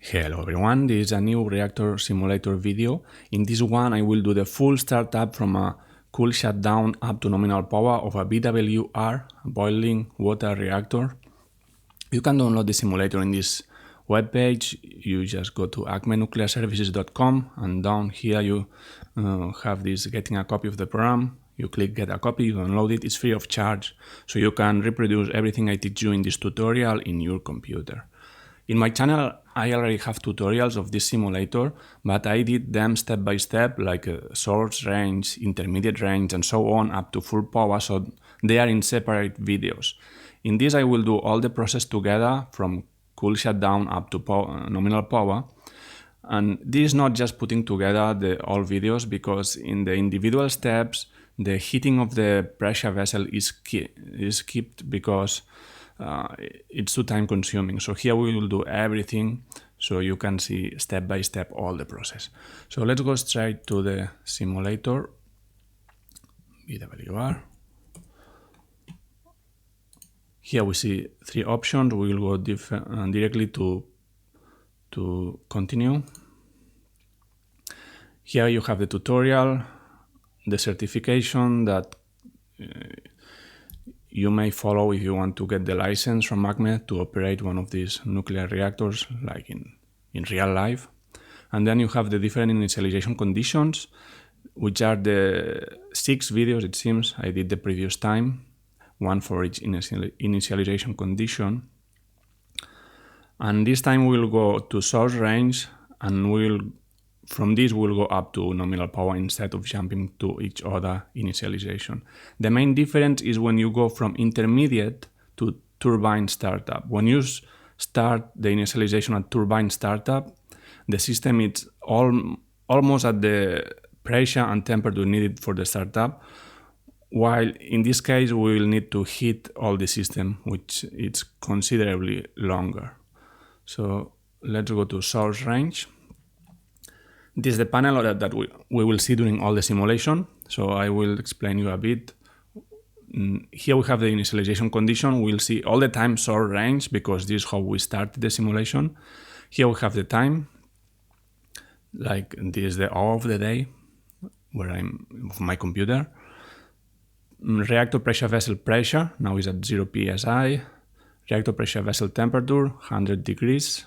Hello everyone, this is a new reactor simulator video. In this one I will do the full startup from a cool shutdown up to nominal power of a BWR, boiling water reactor. You can download the simulator in this webpage. You just go to acmenuclearservices.com and down here you have this getting a copy of the program. You click get a copy, you download it, it's free of charge. So you can reproduce everything I teach you in this tutorial in your computer. In my channel, I already have tutorials of this simulator, but I did them step by step, like source range, intermediate range, and so on, up to full power, so they are in separate videos. In this, I will do all the process together, from cool shutdown up to nominal power. And this is not just putting together all videos, because in the individual steps, the heating of the pressure vessel is skipped because it's too time consuming. So here we will do everything so you can see step by step all the process. So let's go straight to the simulator, BWR. Here we see three options. We will go directly to continue. Here you have the tutorial, the certification that you may follow if you want to get the license from ACME to operate one of these nuclear reactors, like in real life. And then you have the different initialization conditions, which are the 6 videos, it seems, I did the previous time, one for each initialization condition. And this time we'll go to source range, and from this we'll go up to nominal power instead of jumping to each other initialization. The main difference is when you go from intermediate to turbine startup. When you start the initialization at turbine startup, the system is almost at the pressure and temperature needed for the startup, while in this case we will need to heat all the system, which is considerably longer. So let's go to source range. This is the panel that we will see during all the simulation, so I will explain you a bit. Here we have the initialization condition. We'll see all the time source range because this is how we start the simulation. Here we have the time, like this is the hour of the day where I'm of my computer. Reactor pressure vessel pressure now is at 0 psi. Reactor pressure vessel temperature 100 degrees.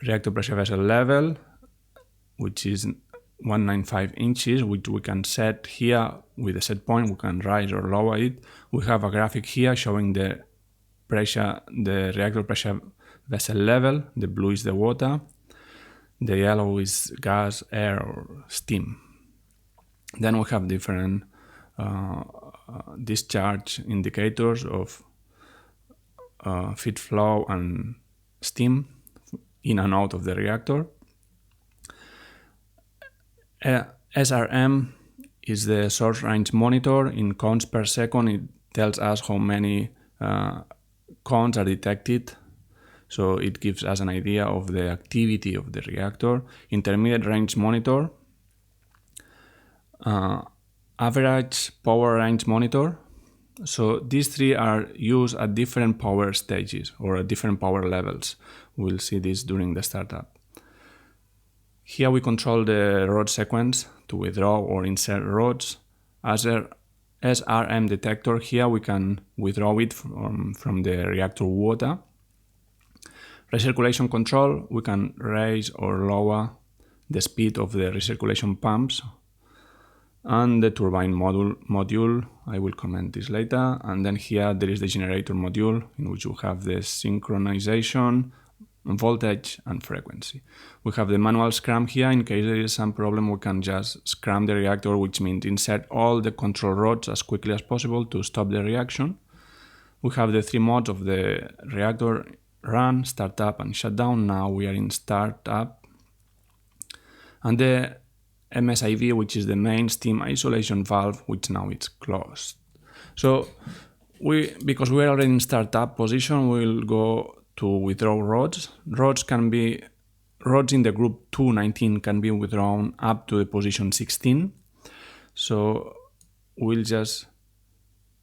Reactor pressure vessel level, which is 195 inches, which we can set here with a set point. We can rise or lower it. We have a graphic here showing the pressure, the reactor pressure vessel level. The blue is the water. The yellow is gas, air, or steam. Then we have different discharge indicators of feed flow and steam in and out of the reactor. SRM is the source range monitor. In counts per second, it tells us how many counts are detected. So it gives us an idea of the activity of the reactor. Intermediate range monitor. Average power range monitor. So these three are used at different power stages or at different power levels. We'll see this during the startup. Here we control the rod sequence to withdraw or insert rods. As a SRM detector, here we can withdraw it from the reactor water. Recirculation control, we can raise or lower the speed of the recirculation pumps. And the turbine module, I will comment this later. And then here there is the generator module, in which we have the synchronization, voltage, and frequency. We have the manual scram here. In case there is some problem, we can just scram the reactor, which means insert all the control rods as quickly as possible to stop the reaction. We have the 3 modes of the reactor: run, startup, and shutdown. Now we are in startup. And the MSIV, which is the main steam isolation valve, which now it's closed. So because we are already in startup position, we'll go to withdraw rods. Rods in the group 219 can be withdrawn up to the position 16. So we'll just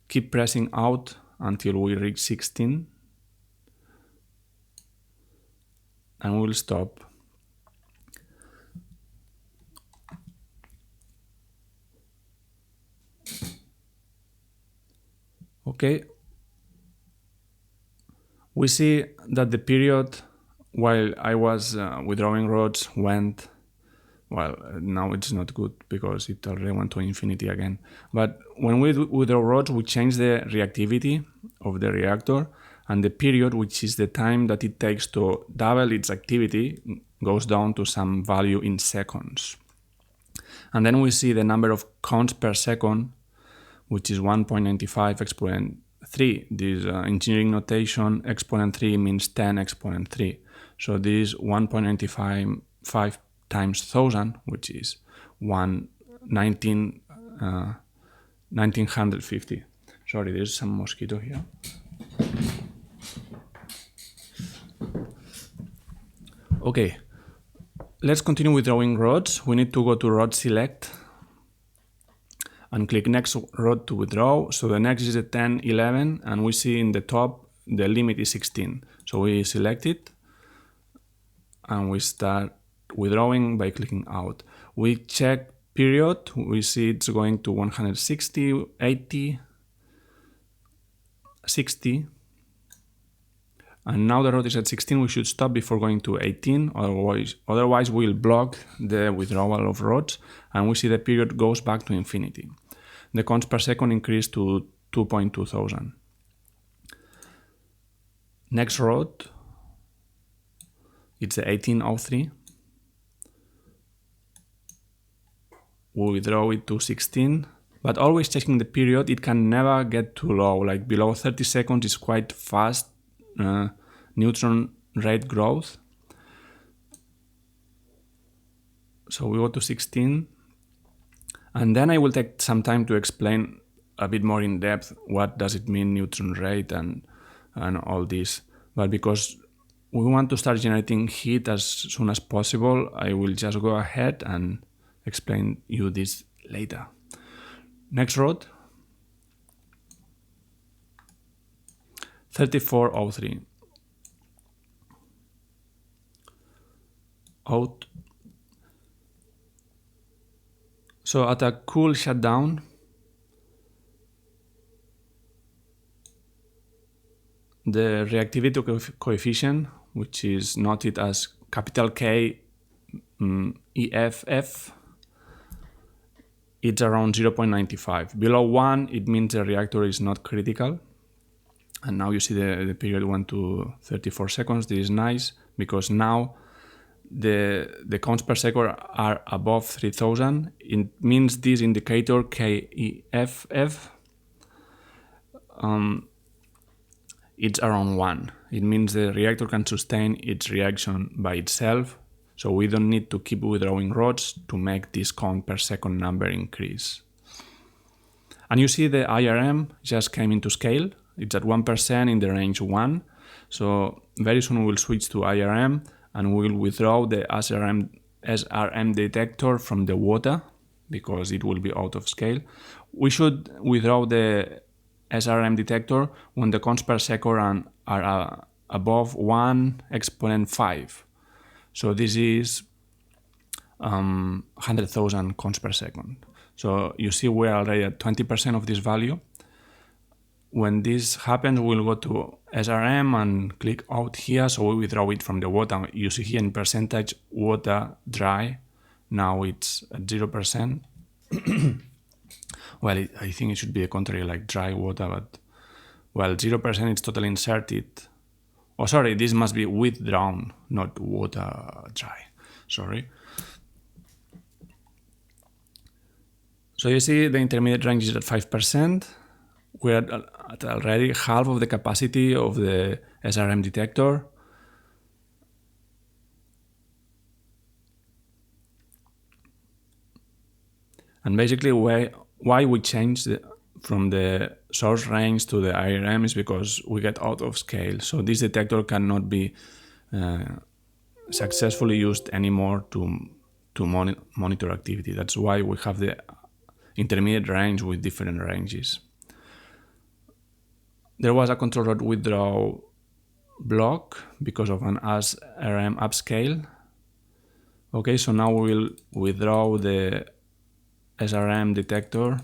keep pressing out until we reach 16. and we'll stop. Okay. We see that the period while I was withdrawing rods went, well, now it's not good because it already went to infinity again. But when we withdraw rods, we change the reactivity of the reactor, and the period, which is the time that it takes to double its activity, goes down to some value in seconds. And then we see the number of counts per second, which is 1.95 exponent 3. This engineering notation, exponent 3 means 10 exponent 3. So this is 1.95 times 1000, which is 1950. Sorry, there's some mosquito here. Okay, let's continue withdrawing rods. We need to go to rod select and click next rod to withdraw. So the next is the 10, 11, and we see in the top the limit is 16. So we select it and we start withdrawing by clicking out. We check period, we see it's going to 160, 80, 60. And now the rod is at 16, we should stop before going to 18, otherwise we'll block the withdrawal of rods, and we see the period goes back to infinity. The counts per second increase to 2,200. Next rod, it's the 1803. We withdraw it to 16, but always checking the period, it can never get too low, like below 30 seconds is quite fast neutron rate growth. So we go to 16, and then I will take some time to explain a bit more in depth what does it mean neutron rate and all this. But because we want to start generating heat as soon as possible, I will just go ahead and explain you this later. Next rod, 3403. Out. So at a cool shutdown, the reactivity coefficient, which is noted as capital K EFF, it's around 0.95. Below 1, it means the reactor is not critical. And now you see the period went to 34 seconds. This is nice because now the counts per second are above 3000. It means this indicator KEFF, it's around 1. It means the reactor can sustain its reaction by itself, so we don't need to keep withdrawing rods to make this count per second number increase. And you see the IRM just came into scale. It's at 1% in the range 1. So very soon we'll switch to IRM and we'll withdraw the SRM detector from the water because it will be out of scale. We should withdraw the SRM detector when the counts per second are above 1 exponent 5. So this is 100,000 counts per second. So you see we're already at 20% of this value. When this happens, we'll go to SRM and click out here. So we withdraw it from the water. You see here in percentage water dry. Now it's at 0%. Well, I think it should be the contrary, like dry water, but well, 0% is totally inserted. Oh, sorry, this must be withdrawn, not water dry. Sorry. So you see the intermediate range is at 5%. We're at already half of the capacity of the SRM detector. And basically why we changed from the source range to the IRM is because we get out of scale. So this detector cannot be successfully used anymore to monitor activity. That's why we have the intermediate range with different ranges. There was a control rod withdrawal block because of an SRM upscale. Okay, so now we'll withdraw the SRM detector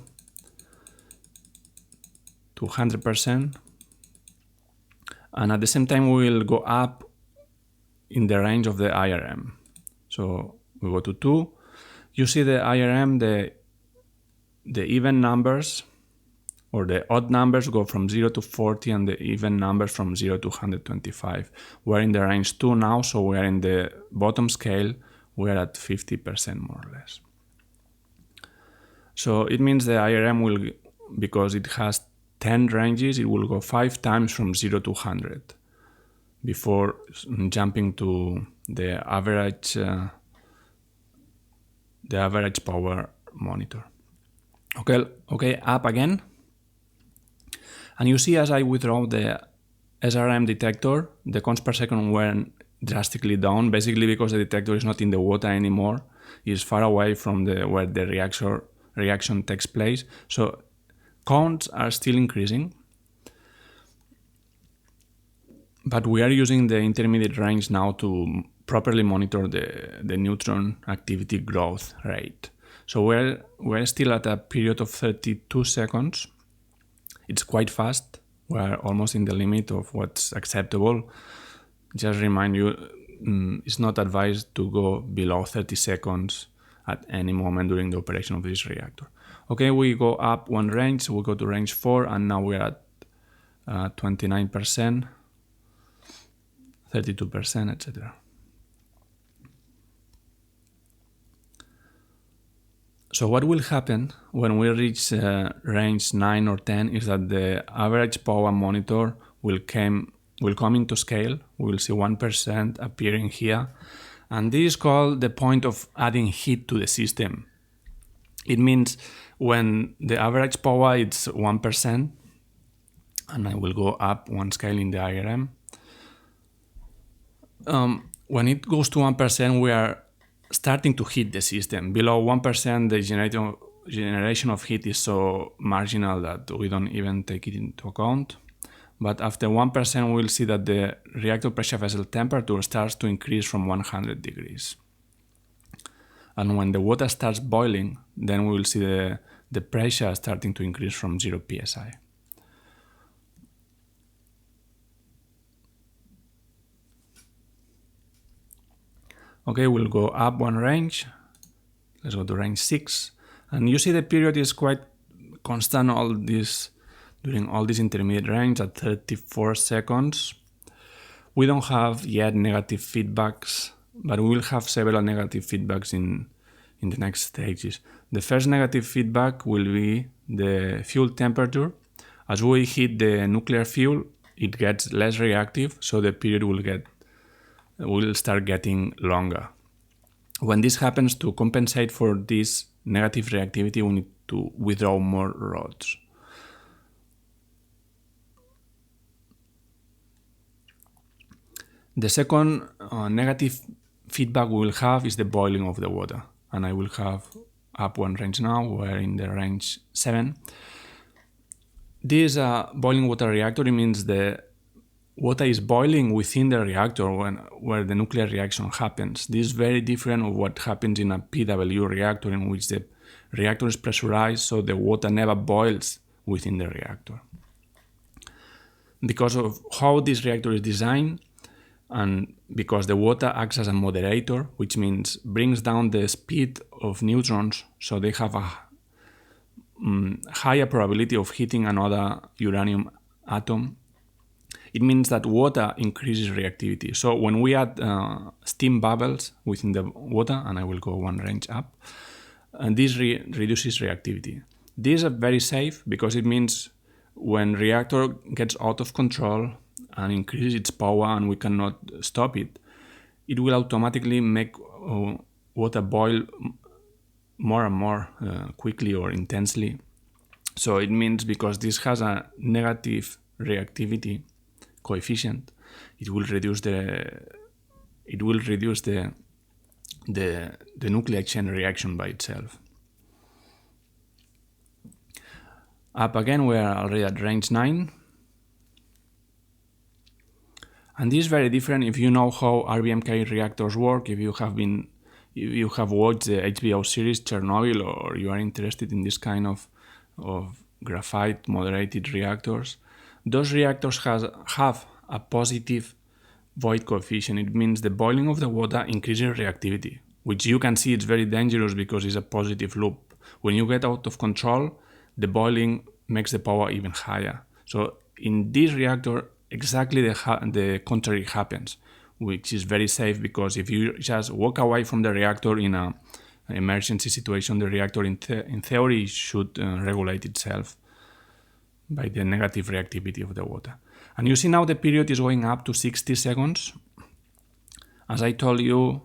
to 100%, and at the same time we will go up in the range of the IRM. So we go to 2. You see the IRM, the even numbers or the odd numbers go from 0 to 40 and the even numbers from 0 to 125. We're in the range 2 now, so we're in the bottom scale. We're at 50% more or less. So it means the IRM will, because it has 10 ranges, it will go 5 times from 0 to 100 before jumping to the average power monitor. Okay, up again. And you see as I withdraw the SRM detector, the counts per second went drastically down, basically because the detector is not in the water anymore. It's far away from where the reaction takes place. So counts are still increasing, but we are using the intermediate range now to properly monitor the neutron activity growth rate. So we're still at a period of 32 seconds. It's quite fast. We're almost in the limit of what's acceptable. Just remind you, it's not advised to go below 30 seconds at any moment during the operation of this reactor. Okay, we go up one range, we go to range 4, and now we're at 29%, 32%, etc. So what will happen when we reach range 9 or 10 is that the average power monitor will come into scale. We will see 1% appearing here. And this is called the point of adding heat to the system. It means when the average power is 1%, and I will go up one scale in the IRM. When it goes to 1%, we are starting to heat the system. Below 1%, the generation of heat is so marginal that we don't even take it into account. But after 1%, we'll see that the reactor pressure vessel temperature starts to increase from 100 degrees. And when the water starts boiling, then we will see the pressure starting to increase from 0 psi. Okay, we'll go up one range. Let's go to range 6. And you see the period is quite constant during all this intermediate range at 34 seconds. We don't have yet negative feedbacks, but we will have several negative feedbacks in the next stages. The first negative feedback will be the fuel temperature. As we heat the nuclear fuel, it gets less reactive, so the period will start getting longer. When this happens, to compensate for this negative reactivity, we need to withdraw more rods. The second negative feedback we will have is the boiling of the water. And I will have up one range now, we're in the range 7. This boiling water reactor, it means the water is boiling within the reactor where the nuclear reaction happens. This is very different of what happens in a BWR reactor, in which the reactor is pressurized, so the water never boils within the reactor. Because of how this reactor is designed, and because the water acts as a moderator, which means brings down the speed of neutrons, so they have a higher probability of hitting another uranium atom. It means that water increases reactivity. So when we add steam bubbles within the water, and I will go one range up, and this reduces reactivity. These are very safe because it means when reactor gets out of control and increases its power and we cannot stop it, it will automatically make water boil more and more quickly or intensely. So it means because this has a negative reactivity coefficient, it will reduce the nuclear chain reaction by itself. Up again, we are already at range 9. And this is very different if you know how RBMK reactors work, if you have watched the HBO series Chernobyl, or you are interested in this kind of graphite moderated reactors. Those reactors have a positive void coefficient. It means the boiling of the water increases reactivity, which you can see it's very dangerous because it's a positive loop. When you get out of control, the boiling makes the power even higher. So in this reactor, exactly the contrary happens, which is very safe, because if you just walk away from the reactor in an emergency situation, the reactor in theory should regulate itself by the negative reactivity of the water. And you see now the period is going up to 60 seconds. As I told you,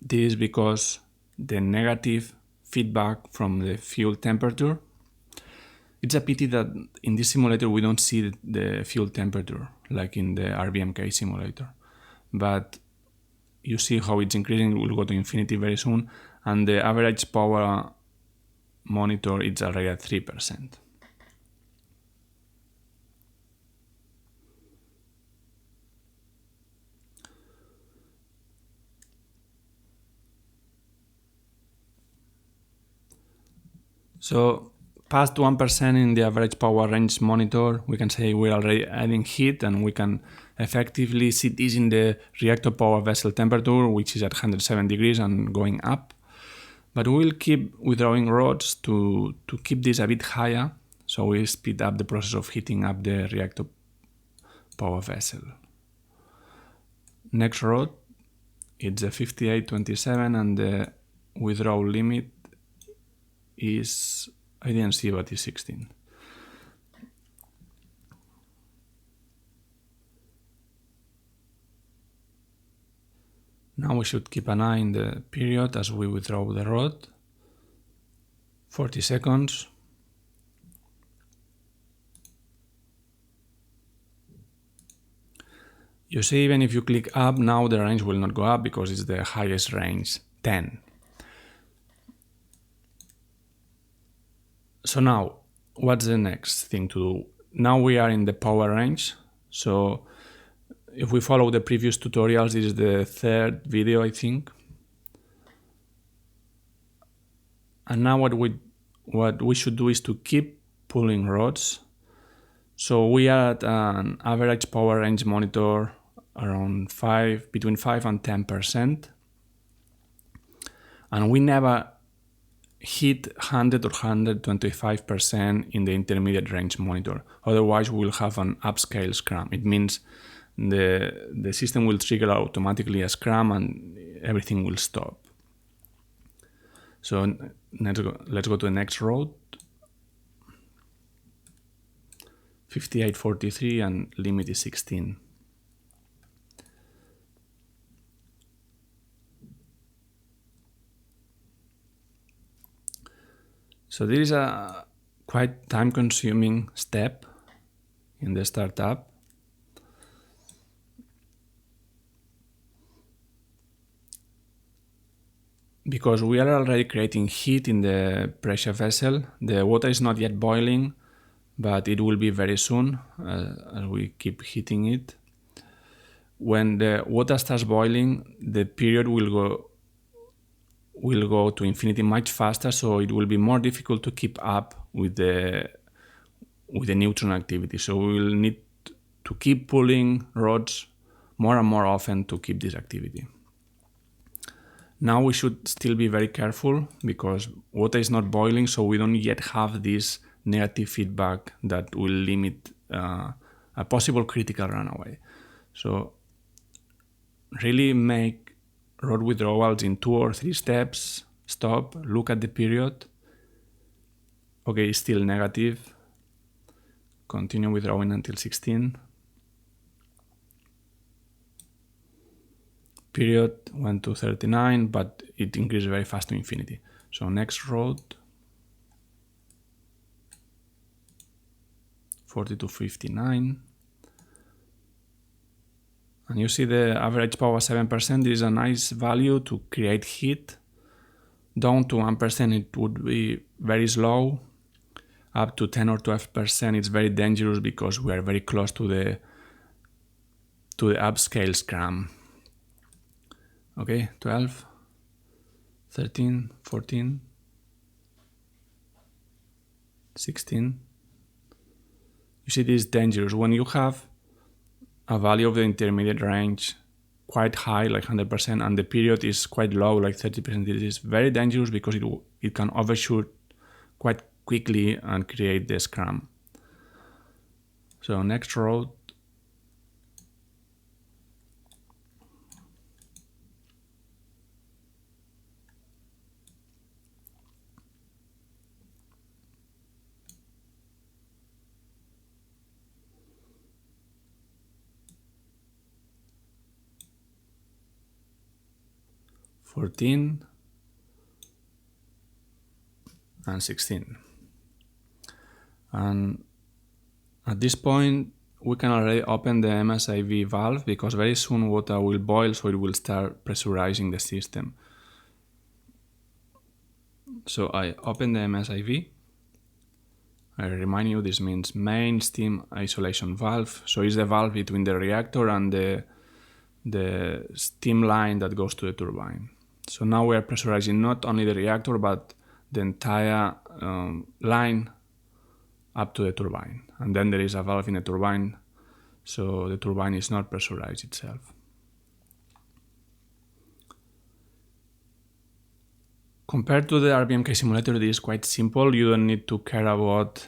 this is because the negative feedback from the fuel temperature. It's a pity that in this simulator we don't see the fuel temperature like in the RBMK simulator. But you see how it's increasing. It will go to infinity very soon. And the average power monitor is already at 3%. So past 1% in the average power range monitor, we can say we're already adding heat, and we can effectively see this in the reactor power vessel temperature, which is at 107 degrees and going up. But we will keep withdrawing rods to keep this a bit higher, so we speed up the process of heating up the reactor power vessel. Next rod, it's a 5827, and the withdrawal limit is, I didn't see, but it's 16. Now we should keep an eye in the period as we withdraw the rod. 40 seconds. You see, even if you click up, now the range will not go up because it's the highest range, 10. So now, what's the next thing to do? Now we are in the power range. So if we follow the previous tutorials, this is the third video, I think. And now what we should do is to keep pulling rods. So we are at an average power range monitor around between 5 and 10%. And we never hit 100 or 125% in the intermediate range monitor. Otherwise, we will have an upscale scram. It means the system will trigger automatically a scram and everything will stop. So let's go to the next rod. 5843 and limit is 16. So this is a quite time-consuming step in the startup. Because we are already creating heat in the pressure vessel. The water is not yet boiling, but it will be very soon as we keep heating it. When the water starts boiling, the period will go to infinity much faster, so it will be more difficult to keep up with the neutron activity. So we will need to keep pulling rods more and more often to keep this activity. Now we should still be very careful because water is not boiling, so we don't yet have this negative feedback that will limit a possible critical runaway. So really make rod withdrawals in 2 or 3 steps, stop, look at the period. Okay, it's still negative. Continue withdrawing until 16. Period went to 39, but it increased very fast to infinity. So next rod, 40 to 59. And you see the average power 7% is a nice value to create heat. Down to 1% it would be very slow. Up to 10 or 12% it's very dangerous because we are very close to to the upscale scrum. Okay, 12, 13, 14, 16. You see, this is dangerous. When you have a value of the intermediate range quite high, like 100%, and the period is quite low, like 30%, it is very dangerous because it can overshoot quite quickly and create the scrum. So next row. (14) and 16. And at this point, we can already open the MSIV valve because very soon water will boil, so it will start pressurizing the system. So I open the MSIV. I remind you, this means main steam isolation valve. So it's the valve between the reactor and the steam line that goes to the turbine. So now we are pressurizing not only the reactor, but the entire line up to the turbine. And then there is a valve in the turbine, so the turbine is not pressurized itself. Compared to the RBMK simulator, this is quite simple. You don't need to care about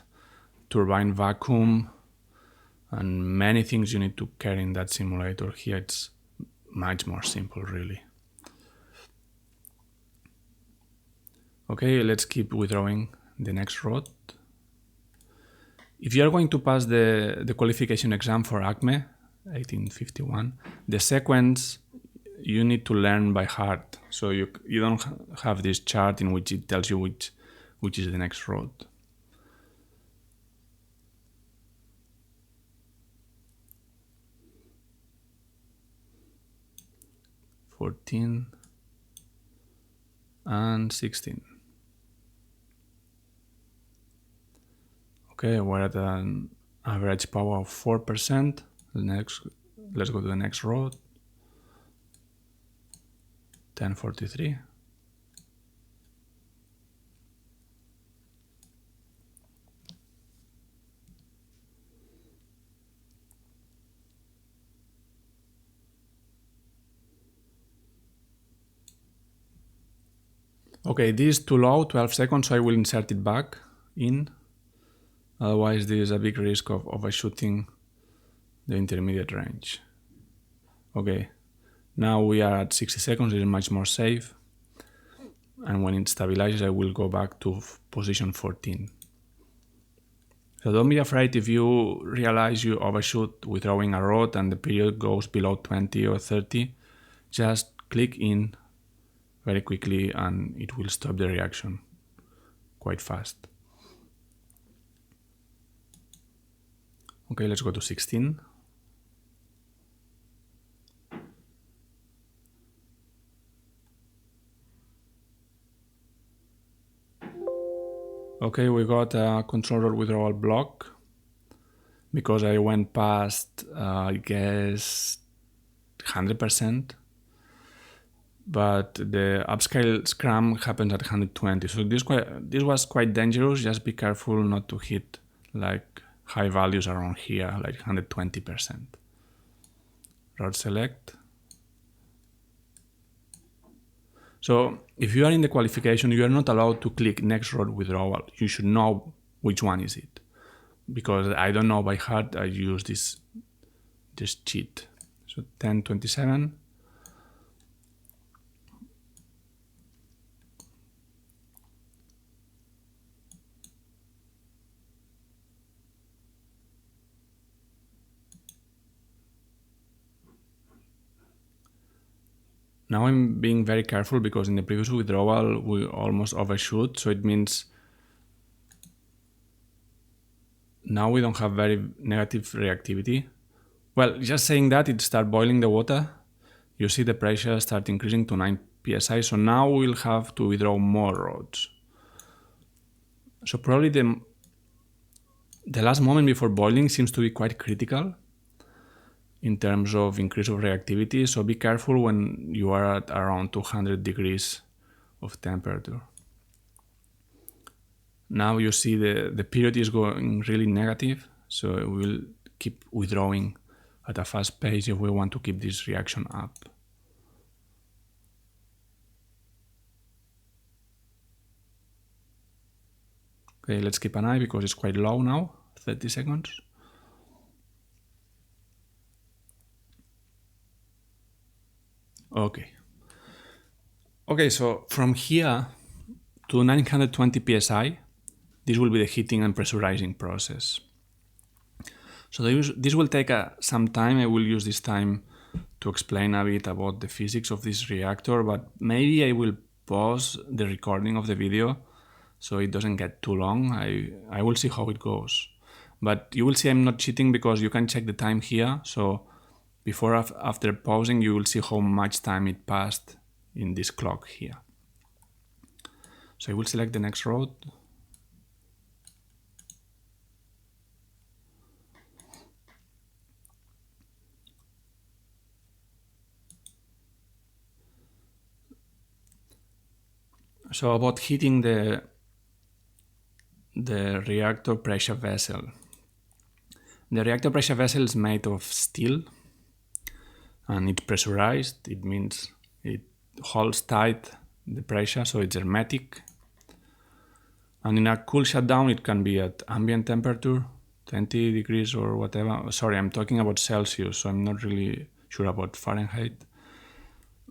turbine vacuum and many things you need to care in that simulator. Here it's much more simple, really. Okay, let's keep withdrawing the next rod. If you are going to pass the qualification exam for ACME 1851, the sequence you need to learn by heart. So you don't have this chart in which it tells you which is the next rod. (14) and 16. Okay, we're at an average power of 4%. Let's go to the next rod. 1043. Okay, this is too low, 12 seconds, so I will insert it back in. Otherwise, there is a big risk of overshooting the intermediate range. Okay, now we are at 60 seconds, it is much more safe. And when it stabilizes, I will go back to position 14. So don't be afraid if you realize you overshoot withdrawing a rod and the period goes below 20 or 30. Just click in very quickly and it will stop the reaction quite fast. Okay, let's go to 16. Okay, we got a control rod withdrawal block because I went past, I guess, 100%. But the upscale scrum happens at 120. So this was quite dangerous. Just be careful not to hit like high values around here, like 120%. Rod select. So if you are in the qualification, you are not allowed to click next rod withdrawal. You should know which one is it. Because I don't know by heart, I use this cheat. So 1027. Now I'm being very careful because in the previous withdrawal we almost overshoot, so it means now we don't have very negative reactivity. Well, just saying that, it starts boiling the water. You see the pressure start increasing to 9 psi, so now we'll have to withdraw more rods. So probably the last moment before boiling seems to be quite critical. in terms of increase of reactivity. So be careful when you are at around 200 degrees of temperature. Now you see the period is going really negative, so it will keep withdrawing at a fast pace if we want to keep this reaction up. Okay, let's keep an eye because it's quite low now, 30 seconds. Okay, so from here to 920 psi, this will be the heating and pressurizing process. So this will take some time. I will use this time to explain a bit about the physics of this reactor, but maybe I will pause the recording of the video so it doesn't get too long. I will see how it goes. But you will see I'm not cheating because you can check the time here. So before after pausing, you will see how much time it passed in this clock here. So I will select the next road. So about heating the reactor pressure vessel. The reactor pressure vessel is made of steel and it's pressurized. It means it holds tight the pressure, so it's hermetic. And in a cool shutdown, it can be at ambient temperature, 20 degrees or whatever. Sorry, I'm talking about Celsius, so I'm not really sure about Fahrenheit.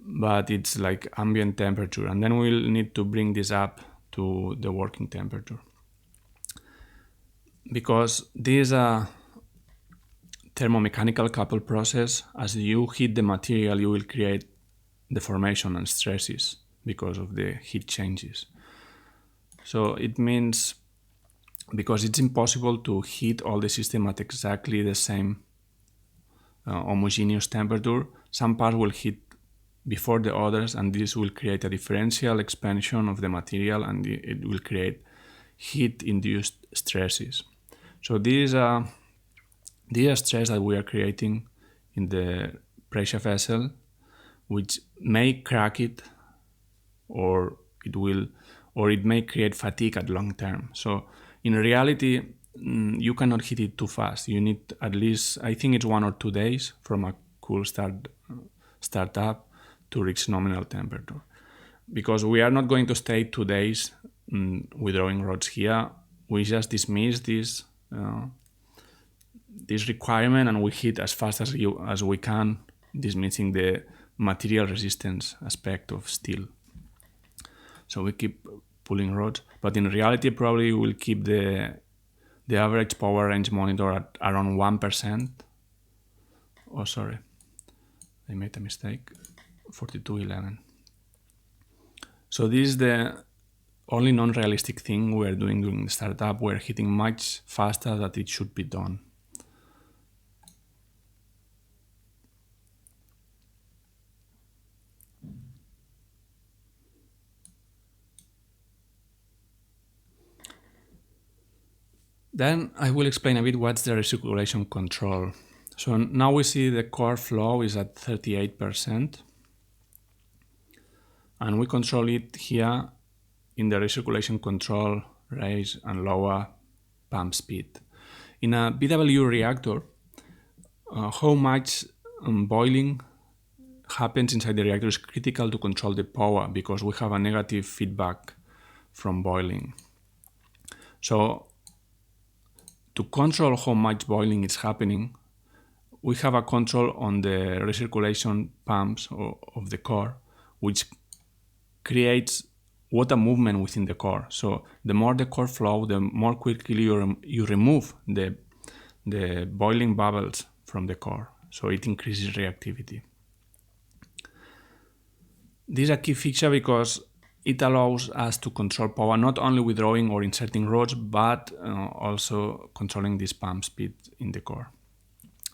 But it's like ambient temperature, and then we'll need to bring this up to the working temperature. Because this is a thermomechanical couple process, as you heat the material, you will create deformation and stresses because of the heat changes. So it means, because it's impossible to heat all the system at exactly the same homogeneous temperature, some parts will heat before the others, and this will create a differential expansion of the material, and it will create heat-induced stresses. So this is a stress that we are creating in the pressure vessel, which may crack it, or it may create fatigue at long term. So in reality, you cannot heat it too fast. You need at least, I think it's 1 or 2 days from a cool startup to reach nominal temperature. Because we are not going to stay 2 days withdrawing rods here. We just dismiss this requirement and we heat as fast as we can, dismissing the material resistance aspect of steel. So we keep pulling rods, but in reality probably we'll keep the average power range monitor at around 1%. Oh, sorry, I made a mistake. 4211. So this is the only non-realistic thing we're doing during the startup. We're heating much faster than it should be done. Then I will explain a bit what's the recirculation control. So now we see the core flow is at 38%. And we control it here in the recirculation control, raise and lower pump speed. In a BWR reactor, how much boiling happens inside the reactor is critical to control the power, because we have a negative feedback from boiling. So to control how much boiling is happening, we have a control on the recirculation pumps of the core, which creates water movement within the core. So the more the core flow, the more quickly you remove the boiling bubbles from the core. So it increases reactivity. This is a key feature because it allows us to control power not only withdrawing or inserting rods, but also controlling this pump speed in the core.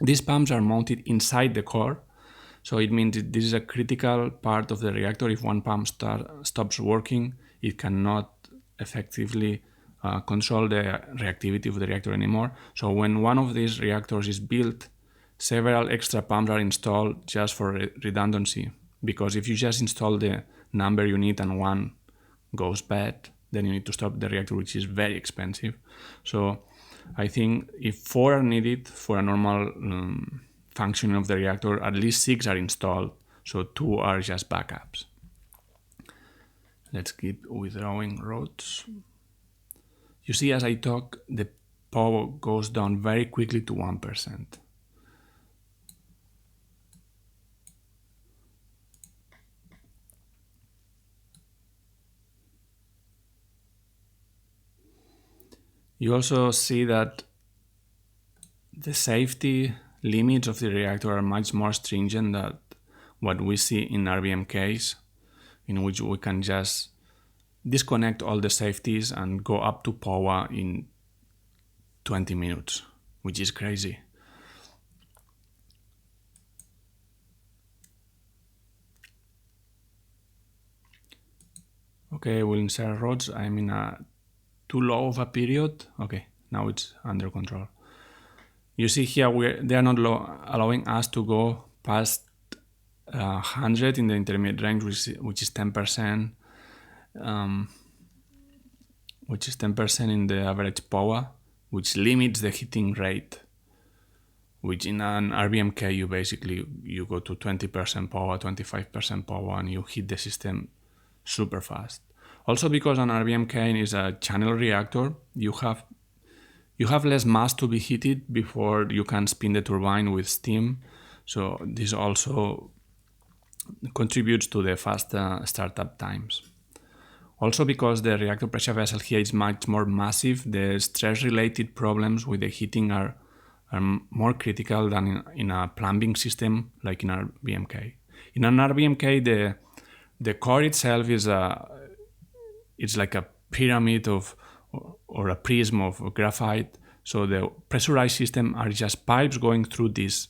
These pumps are mounted inside the core, so it means that this is a critical part of the reactor. If one pump stops working, it cannot effectively control the reactivity of the reactor anymore. So when one of these reactors is built, several extra pumps are installed just for redundancy, because if you just install the number you need and one goes bad, then you need to stop the reactor, which is very expensive. So I think if 4 are needed for a normal functioning of the reactor, at least 6 are installed, so 2 are just backups. Let's keep withdrawing rods. You see, as I talk, the power goes down very quickly to 1%. You also see that the safety limits of the reactor are much more stringent than what we see in RBMKs, in which we can just disconnect all the safeties and go up to power in 20 minutes, which is crazy. Okay, we'll insert rods. I'm in a too low of a period. Okay, now it's under control. You see here they are not allowing us to go past 100 in the intermediate range, which is 10%, which is 10% in the average power, which limits the heating rate. Which in an RBMK you go to 20% power, 25% power, and you heat the system super fast. Also, because an RBMK is a channel reactor, you have less mass to be heated before you can spin the turbine with steam. So this also contributes to the fast startup times. Also, because the reactor pressure vessel here is much more massive, the stress-related problems with the heating are more critical than in a plumbing system like in RBMK. In an RBMK, the core itself is it's like a pyramid or a prism of graphite. So the pressurized system are just pipes going through this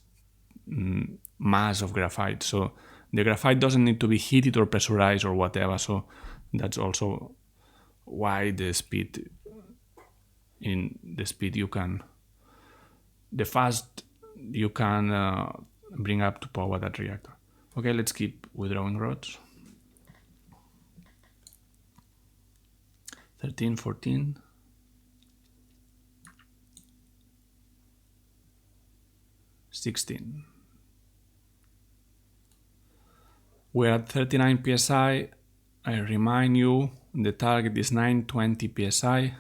mass of graphite. So the graphite doesn't need to be heated or pressurized or whatever. So that's also why the fast you can bring up to power that reactor. Okay, let's keep withdrawing rods. 13, 14. 16. We're at 39 psi. I remind you, the target is 920 psi.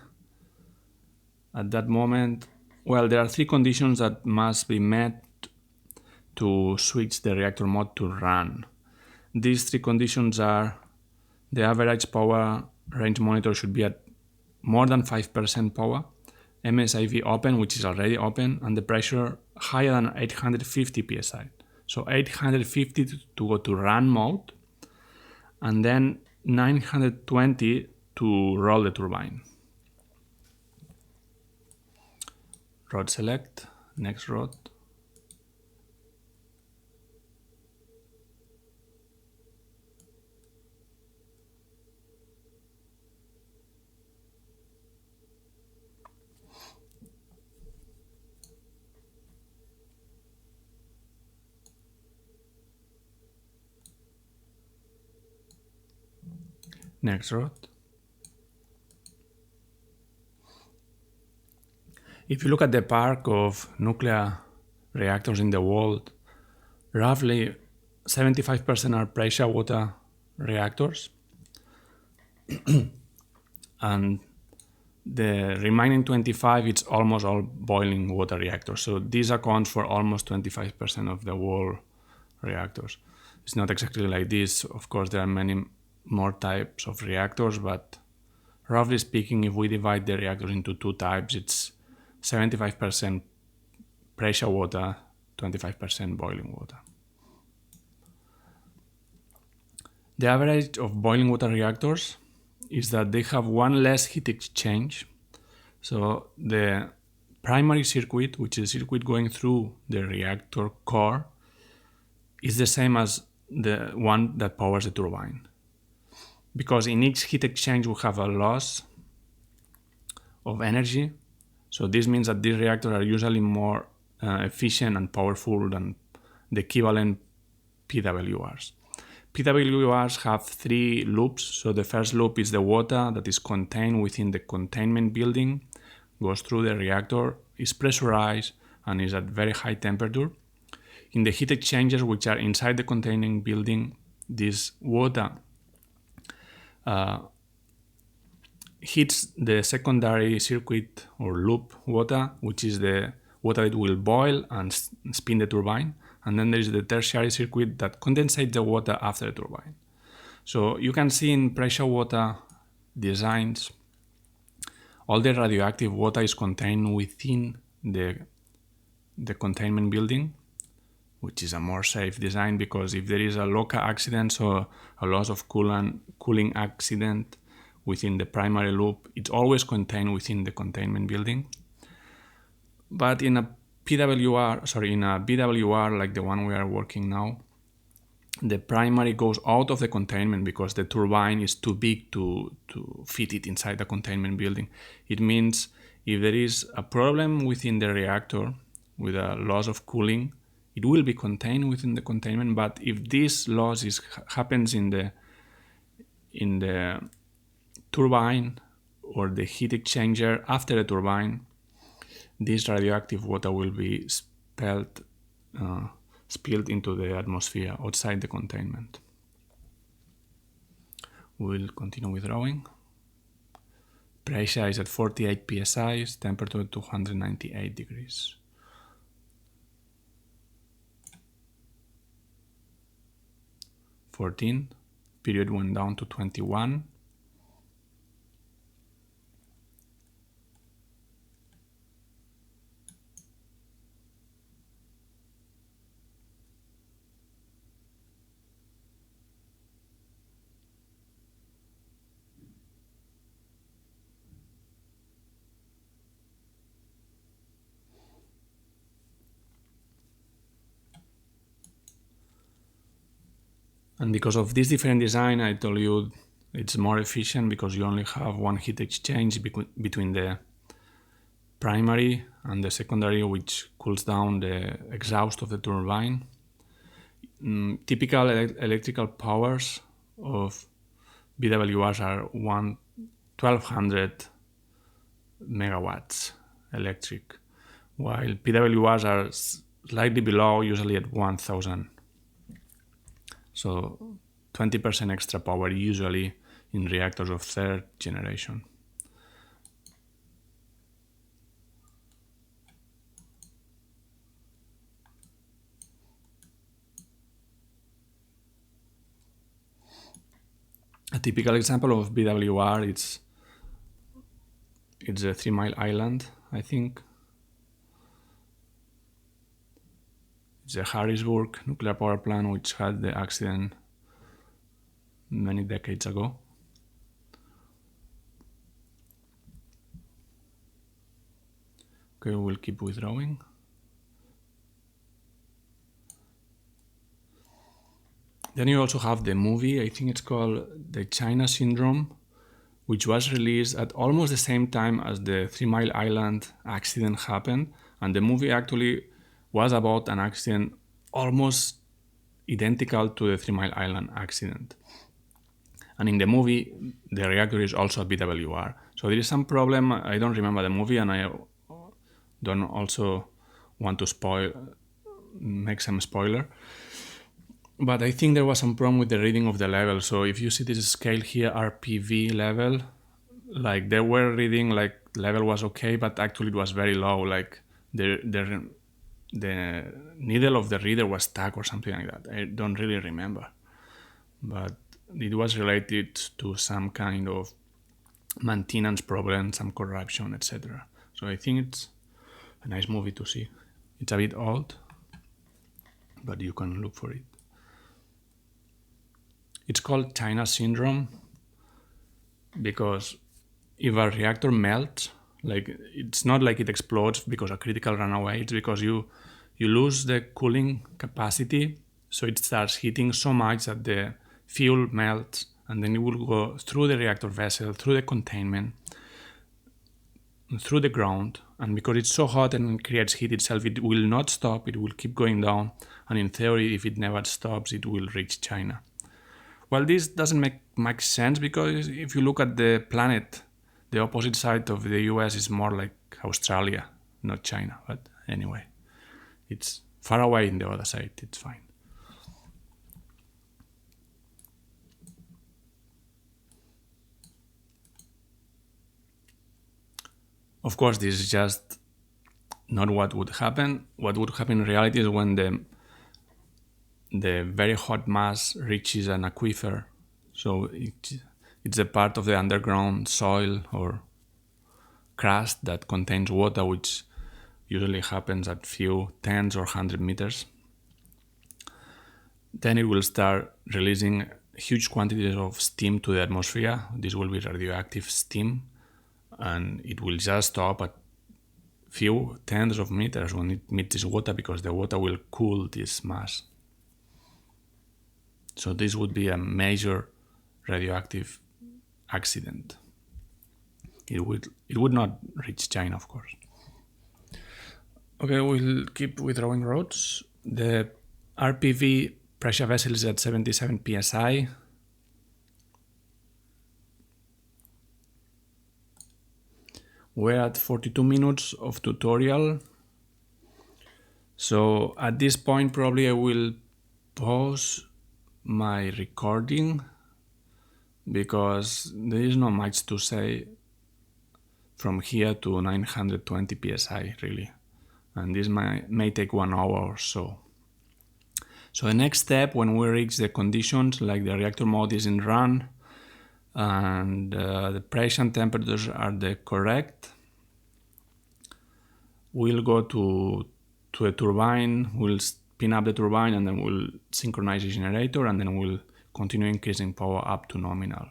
At that moment, well, there are 3 conditions that must be met to switch the reactor mode to run. These 3 conditions are: the average power range monitor should be at more than 5% power, MSIV open, which is already open, and the pressure higher than 850 psi. So 850 to go to run mode, and then 920 to roll the turbine. Rod select, next rod. Next rod. If you look at the park of nuclear reactors in the world, roughly 75% are pressure water reactors, and the remaining 25, it's almost all boiling water reactors. So this accounts for almost 25% of the world reactors. It's not exactly like this. Of course, there are many more types of reactors, but roughly speaking, if we divide the reactors into 2 types, it's 75% pressure water, 25% boiling water. The average of boiling water reactors is that they have one less heat exchange. So the primary circuit, which is the circuit going through the reactor core, is the same as the one that powers the turbine. Because in each heat exchange we have a loss of energy. So this means that these reactors are usually more efficient and powerful than the equivalent PWRs. PWRs have 3 loops. So the first loop is the water that is contained within the containment building, goes through the reactor, is pressurized, and is at very high temperature. In the heat exchangers, which are inside the containment building, this water hits the secondary circuit or loop water, which is the water that will boil and spin the turbine. And then there is the tertiary circuit that condensates the water after the turbine. So you can see in pressure water designs, all the radioactive water is contained within the containment building, which is a more safe design, because if there is a local accident, so a loss of cooling accident within the primary loop, it's always contained within the containment building. But in a BWR like the one we are working now, the primary goes out of the containment because the turbine is too big to fit it inside the containment building. It means if there is a problem within the reactor with a loss of cooling, it will be contained within the containment. But if this loss happens in the turbine or the heat exchanger after the turbine, this radioactive water will be spilled into the atmosphere outside the containment. We'll continue with drawing. Pressure is at 48 psi, temperature 298 degrees. Period went down to 21. And because of this different design, I told you it's more efficient because you only have one heat exchange between the primary and the secondary, which cools down the exhaust of the turbine. Typical electrical powers of BWRs are 1200 megawatts electric, while PWRs are slightly below, usually at 1000. So 20% extra power usually in reactors of third generation. A typical example of BWR, it's a 3 Mile Island, I think. It's a Harrisburg nuclear power plant which had the accident many decades ago. Okay, we'll keep withdrawing. Then you also have the movie, I think it's called The China Syndrome, which was released at almost the same time as the 3 Mile Island accident happened. And the movie actually was about an accident almost identical to the 3 Mile Island accident. And in the movie, the reactor is also a BWR. So there is some problem. I don't remember the movie, and I don't also want to make some spoiler. But I think there was some problem with the reading of the level. So if you see this scale here, RPV level, like they were reading like level was okay, but actually it was very low. Like the needle of the reader was stuck or something like that. I don't really remember. But it was related to some kind of maintenance problem, some corruption, etc. So I think it's a nice movie to see. It's a bit old, but you can look for it. It's called China Syndrome because if a reactor melts, like it's not like it explodes because a critical runaway, it's because you lose the cooling capacity, so it starts heating so much that the fuel melts, and then it will go through the reactor vessel, through the containment, through the ground, and because it's so hot and creates heat itself, it will not stop, it will keep going down, and in theory, if it never stops, it will reach China. Well, this doesn't make much sense, because if you look at the planet, the opposite side of the US is more like Australia, not China. But anyway, it's far away in the other side, it's fine. Of course, this is just not what would happen. What would happen in reality is when the very hot mass reaches an aquifer. So it's a part of the underground soil or crust that contains water, which usually happens at few tens or 100 meters. Then it will start releasing huge quantities of steam to the atmosphere. This will be radioactive steam, and it will just stop at few tens of meters when it meets this water, because the water will cool this mass. So this would be a major radioactive accident. It would not reach China, of course. Okay, we'll keep withdrawing rods. The RPV pressure vessel is at 77 psi. We're at 42 minutes of tutorial. So at this point, probably I will pause my recording, because there is not much to say from here to 920 psi really, and this may take 1 hour or so. So the next step, when we reach the conditions, like the reactor mode is in run and the pressure and temperatures are the correct, we'll go to a turbine, we'll spin up the turbine, and then we'll synchronize the generator, and then we'll continue increasing power up to nominal.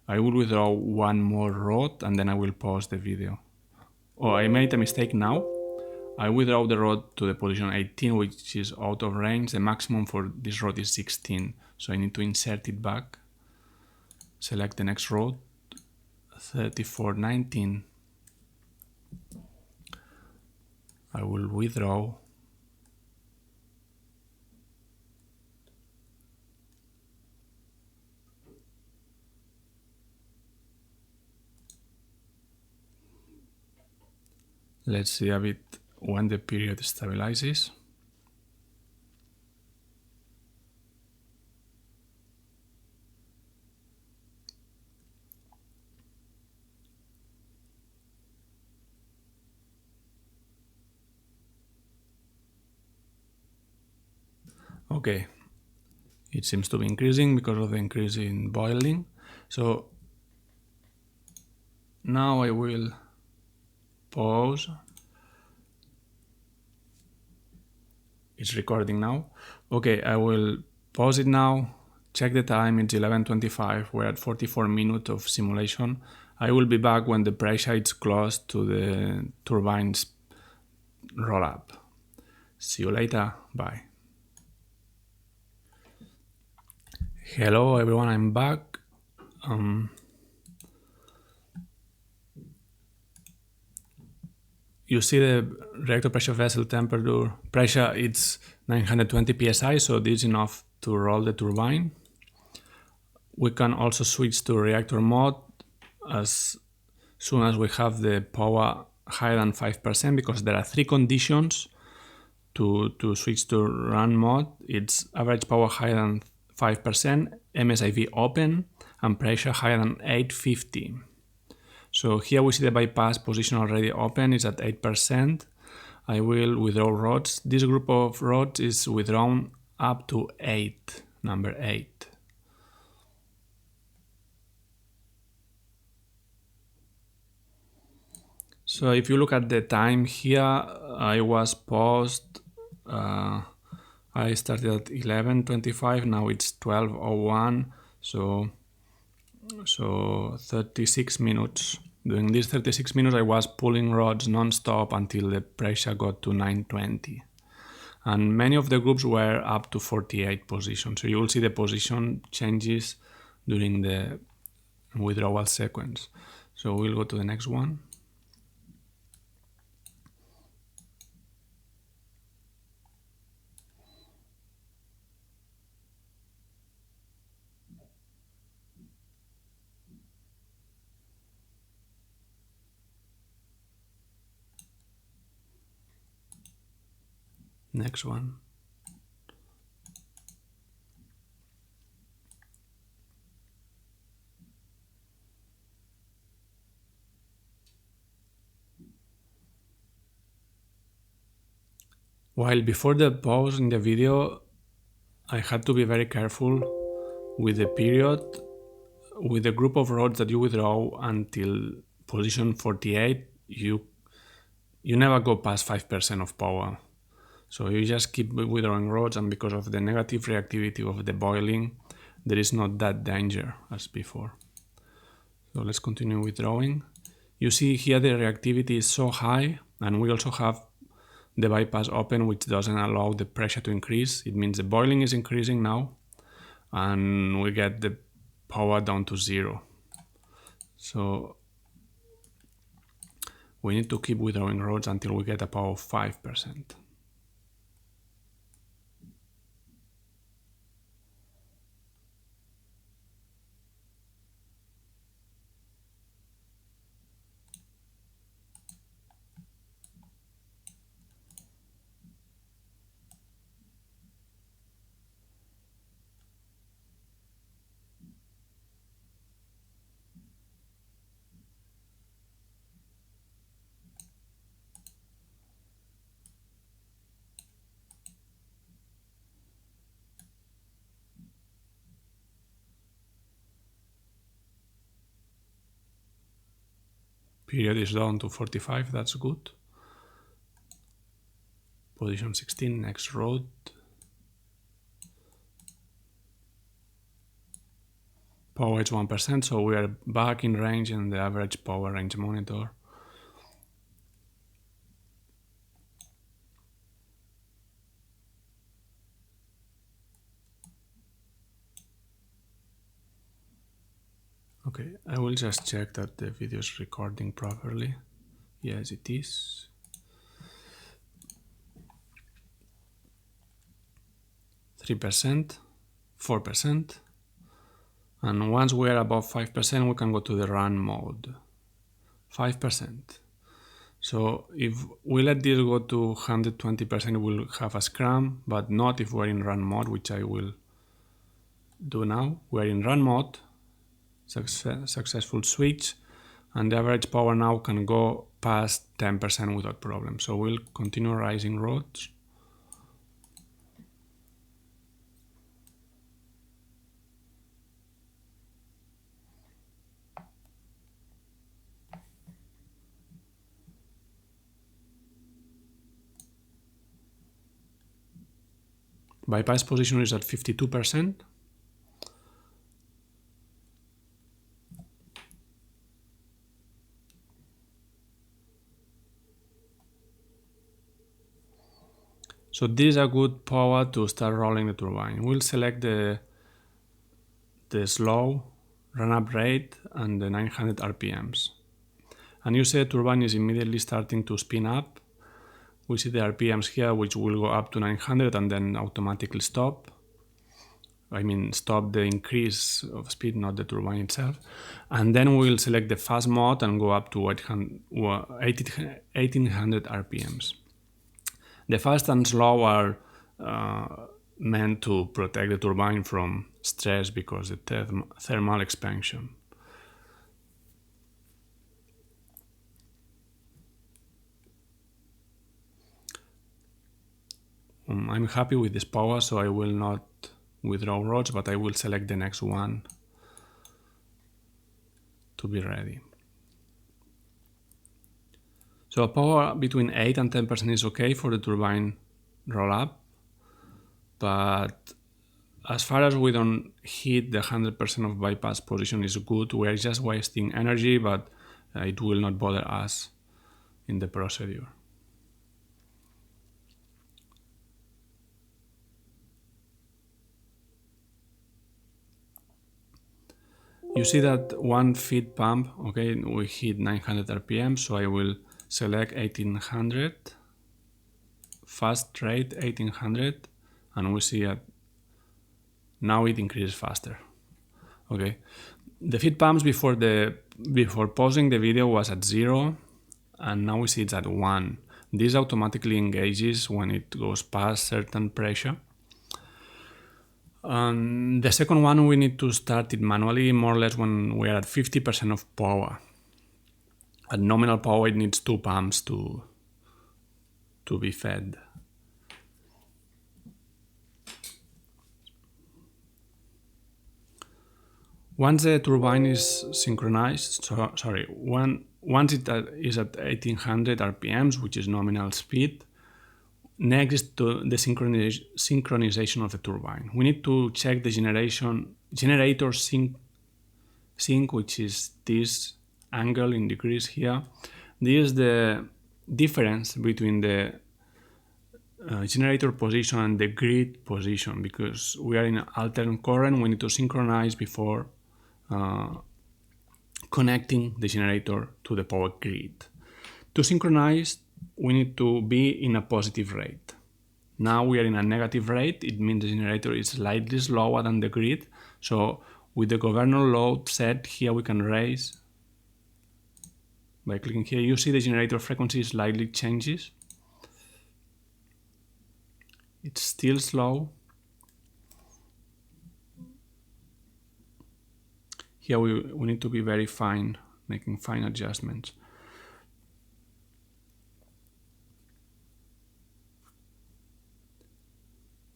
I will withdraw one more rod, and then I will pause the video. Oh, I made a mistake now. I withdraw the rod to the position 18, which is out of range. The maximum for this rod is 16, so I need to insert it back. Select the next rod, 3419. I will withdraw. Let's see a bit when the period stabilizes. Okay, it seems to be increasing because of the increase in boiling. So now I will pause. It's recording now. Okay, I will pause it now. Check the time, it's 11:25. We're at 44 minutes of simulation. I will be back when the pressure is close to the turbine's roll up. See you later. Bye. Hello everyone, I'm back. You see the reactor pressure vessel temperature pressure, it's 920 psi, so this is enough to roll the turbine. We can also switch to reactor mode as soon as we have the power higher than 5%, because there are three conditions to switch to run mode. It's average power higher than 5%, MSIV open, and pressure higher than 850. So here we see the bypass position already open, it's at 8%. I will withdraw rods. This group of rods is withdrawn up to 8, number 8. So if you look at the time here, I was paused. I started at 11:25, now it's 12:01, so 36 minutes. During these 36 minutes I was pulling rods non-stop until the pressure got to 920. And many of the groups were up to 48 positions, so you will see the position changes during the withdrawal sequence. So we'll go to the next one. Next one. While before the pause in the video, I had to be very careful with the period, with the group of rods that you withdraw until position 48, you never go past 5% of power. So you just keep withdrawing rods, and because of the negative reactivity of the boiling, there is not that danger as before. So let's continue withdrawing. You see here the reactivity is so high, and we also have the bypass open, which doesn't allow the pressure to increase. It means the boiling is increasing now, and we get the power down to 0. So we need to keep withdrawing rods until we get a power of 5%. Period is down to 45, that's good. Position 16, next rod. Power is 1%, so we are back in range in the average power range monitor. Okay, I will just check that the video is recording properly. Yes, it is. %, 4%. And once we are above 5%, we can go to the run mode. 5%. So if we let this go to 120%, we'll have a scrum, but not if we're in run mode, which I will do now. We're in run mode, successful switch, and the average power now can go past 10% without problem. So we'll continue rising rods. Bypass position is at 52%. So this is a good power to start rolling the turbine. We'll select the slow run-up rate and the 900 RPMs. And you see the turbine is immediately starting to spin up. We see the RPMs here, which will go up to 900 and then automatically stop. I mean, stop the increase of speed, not the turbine itself. And then we'll select the fast mode and go up to 1800 RPMs. The fast and slow are meant to protect the turbine from stress because of the thermal expansion. I'm happy with this power, so I will not withdraw rods, but I will select the next one to be ready. So a power between 8 and 10% is okay for the turbine roll up, but as far as we don't hit the 100% of bypass position is good. We are just wasting energy, but it will not bother us in the procedure. You see that one feed pump, okay, we hit 900 RPM, so I will select 1800, fast rate 1800, and we see that now it increases faster. Okay, the feed pumps before pausing the video was at 0, and now we see it's at 1. This automatically engages when it goes past certain pressure. The second one, we need to start it manually, more or less when we are at 50% of power. At nominal power, it needs 2 pumps to be fed. Once the turbine is synchronized, once it is at 1800 RPMs, which is nominal speed, next is the synchronization of the turbine. We need to check the generator sync, which is this angle in degrees here. This is the difference between the generator position and the grid position, because we are in an alternate current. We need to synchronize before connecting the generator to the power grid. To synchronize, we need to be in a positive rate. Now we are in a negative rate. It means the generator is slightly slower than the grid. So with the governor load set here, we can raise. By clicking here, you see the generator frequency slightly changes. It's still slow. Here we need to be very fine, making fine adjustments.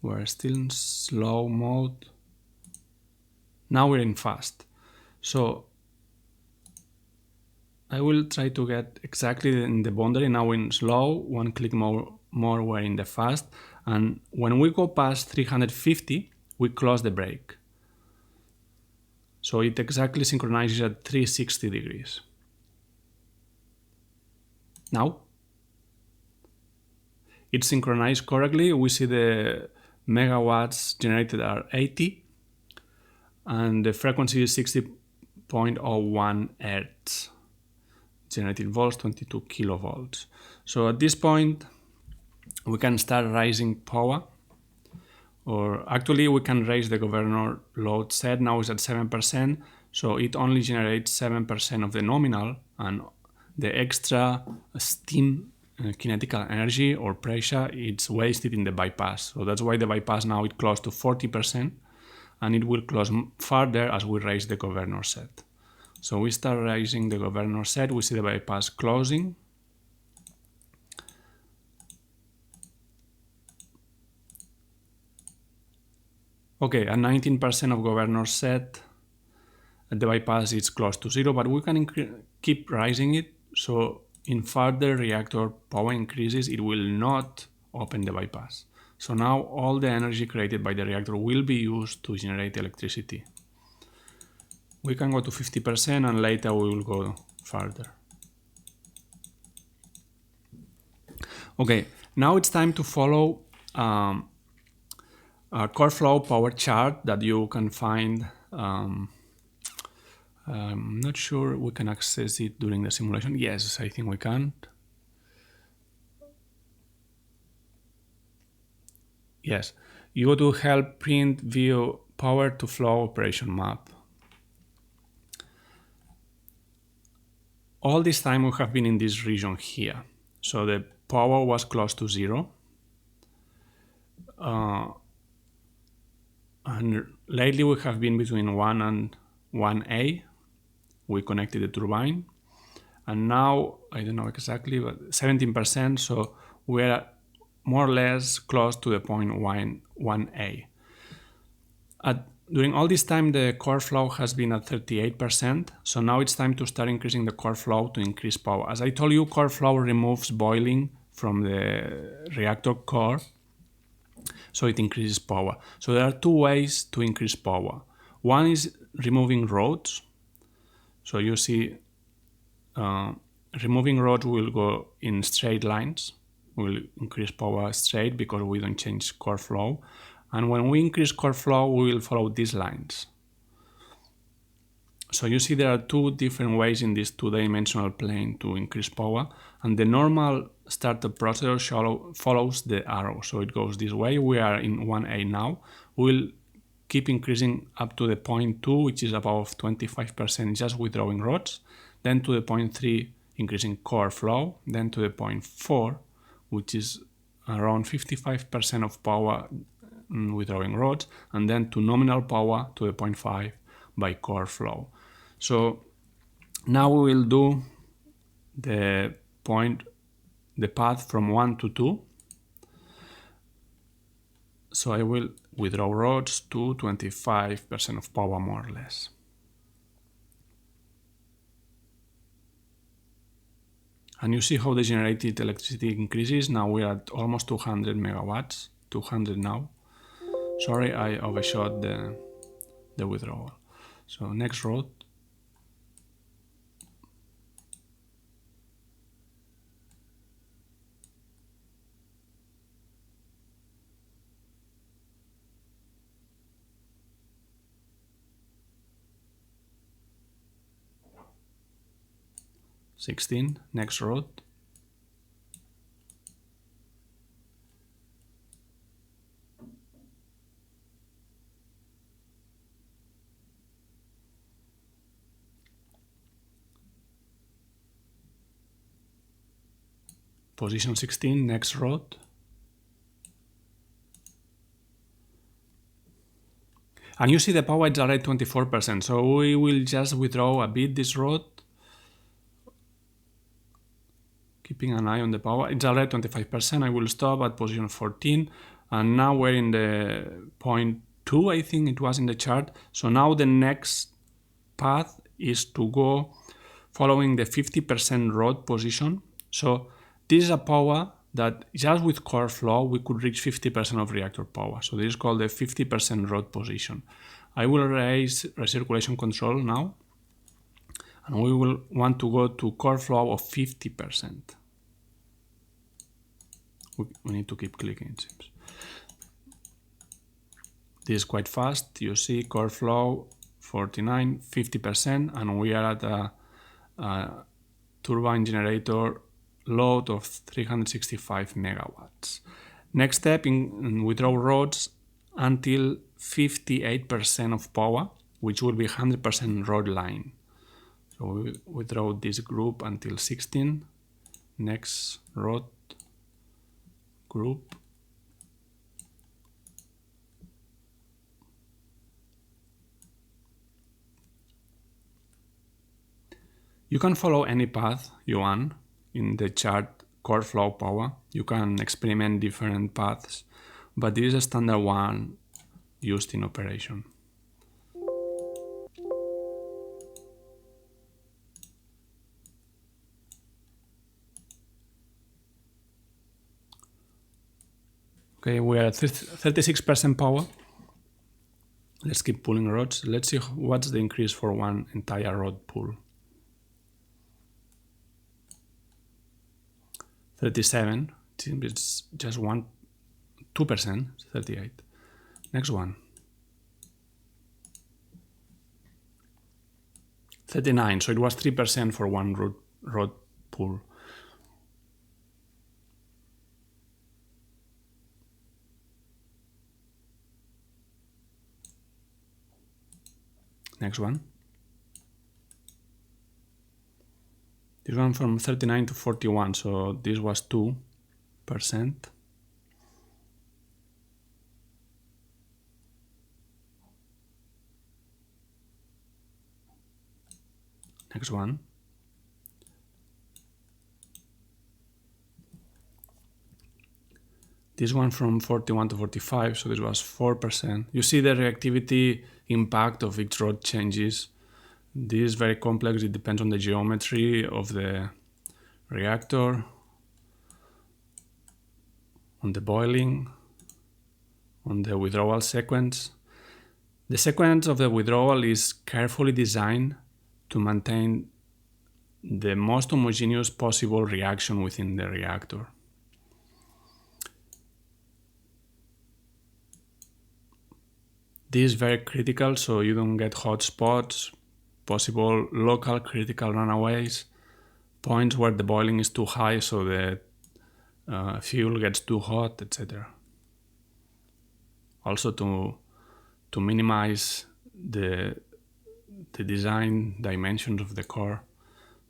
We're still in slow mode. Now we're in fast. So I will try to get exactly in the boundary. Now in slow, one click more we're in the fast. And when we go past 350, we close the brake. So it exactly synchronizes at 360 degrees. Now, it's synchronized correctly. We see the megawatts generated are 80, and the frequency is 60.01 Hertz. Generated volts, 22 kilovolts. So at this point, we can start raising power. Or actually, we can raise the governor load set. Now it's at 7%, so it only generates 7% of the nominal, and the extra steam kinetical energy or pressure, it's wasted in the bypass. So that's why the bypass now is close to 40%, and it will close further as we raise the governor set. So we start raising the governor set, we see the bypass closing. Okay, at 19% of governor set, the bypass is close to 0, but we can keep raising it. So in further reactor power increases, it will not open the bypass. So now all the energy created by the reactor will be used to generate electricity. We can go to 50% and later we will go further. Okay, now it's time to follow a core flow power chart that you can find. I'm not sure we can access it during the simulation. Yes, I think we can. Yes, you go to help print view power to flow operation map. All this time we have been in this region here. So the power was close to 0. And lately we have been between 1 and 1A. We connected the turbine. And now, I don't know exactly, but 17%. So we're more or less close to the point 1A. During all this time, the core flow has been at 38%. So now it's time to start increasing the core flow to increase power. As I told you, core flow removes boiling from the reactor core, so it increases power. So there are two ways to increase power. One is removing rods. So you see, removing rods will go in straight lines. Will increase power straight because we don't change core flow. And when we increase core flow, we will follow these lines. So you see there are two different ways in this two-dimensional plane to increase power. And the normal startup procedure follows the arrow. So it goes this way. We are in 1A now. We'll keep increasing up to the point 2, which is above 25% just withdrawing rods. Then to the point 3, increasing core flow. Then to the point 4, which is around 55% of power withdrawing rods, and then to nominal power to the 0.5 by core flow. So now we will do the path from 1 to 2. So I will withdraw rods to 25% of power, more or less. And you see how the generated electricity increases. Now we are at almost 200 megawatts, 200 now. Sorry, I overshot the withdrawal. So next rod. Next rod. Position 16, next rod. And you see the power is already 24%, so we will just withdraw a bit this rod, keeping an eye on the power. It's already 25%. I will stop at position 14, and now we're in the 0.2, I think it was in the chart. So now the next path is to go following the 50% rod position. So this is a power that just with core flow we could reach 50% of reactor power. So this is called the 50% rod position. I will raise recirculation control now, and we will want to go to core flow of 50%. We need to keep clicking, it seems. This is quite fast. You see core flow 49, 50%, and we are at a turbine generator load of 365 megawatts. Next step, in withdraw rods until 58% of power, which will be 100% rod line. So we withdraw this group until 16. Next rod group. You can follow any path you want in the chart core flow power. You can experiment different paths, but this is a standard one used in operation. Okay, we are at 36% power. Let's keep pulling rods. Let's see what's the increase for one entire rod pull. 37, it's just 2%, 38. Next one. 39, so it was 3% for one rod pull. Next one. This one from 39 to 41, so this was 2%. Next one. This one from 41 to 45, so this was 4%. You see the reactivity impact of each rod changes. This is very complex. It depends on the geometry of the reactor, on the boiling, on the withdrawal sequence. The sequence of the withdrawal is carefully designed to maintain the most homogeneous possible reaction within the reactor. This is very critical so you don't get hot spots, possible local critical runaways, points where the boiling is too high so the fuel gets too hot, etc. Also to minimize the design dimensions of the core,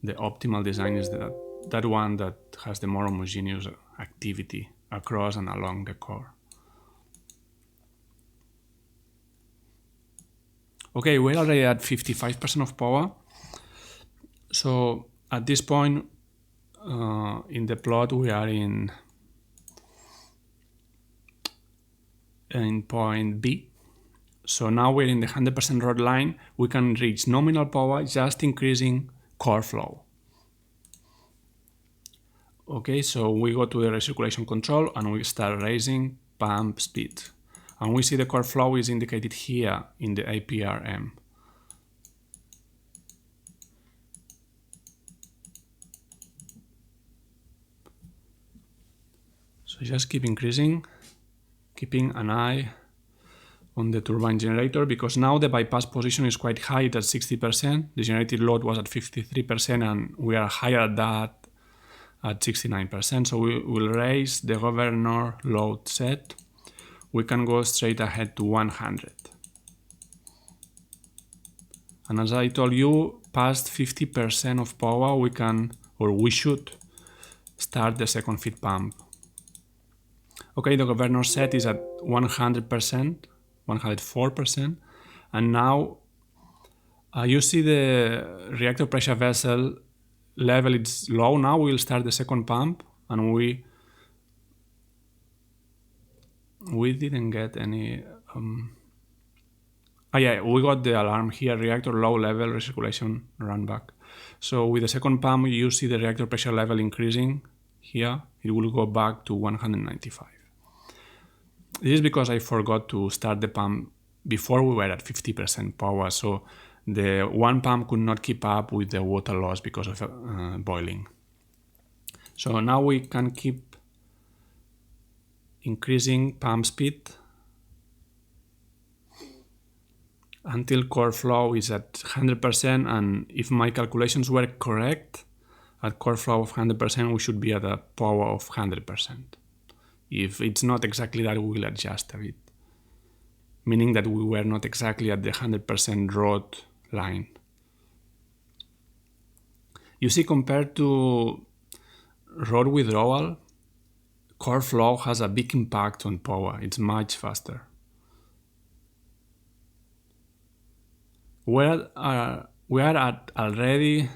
the optimal design is that one that has the more homogeneous activity across and along the core. Okay, we're already at 55% of power. So at this point in the plot, we are in point B. So now we're in the 100% rod line. We can reach nominal power just increasing core flow. Okay, so we go to the recirculation control and we start raising pump speed. And we see the core flow is indicated here in the APRM. So just keep increasing, keeping an eye on the turbine generator, because now the bypass position is quite high at 60%. The generated load was at 53% and we are higher at that at 69%. So we will raise the governor load set. We can go straight ahead to 100. And as I told you, past 50% of power we can, or we should, start the second feed pump. Okay, the governor set is at 100%, 104%, and now you see the reactor pressure vessel level is low. Now we'll start the second pump, and we didn't get any. Yeah, we got the alarm here, reactor low level recirculation run back. So with the second pump, you see the reactor pressure level increasing here. It will go back to 195. This is because I forgot to start the pump before we were at 50% power, so the one pump could not keep up with the water loss because of boiling. So now we can keep increasing pump speed until core flow is at 100%, and if my calculations were correct, at core flow of 100% we should be at a power of 100%. If it's not exactly that, we will adjust a bit, meaning that we were not exactly at the 100% rod line. You see, compared to rod withdrawal, core flow has a big impact on power. It's much faster. We are at already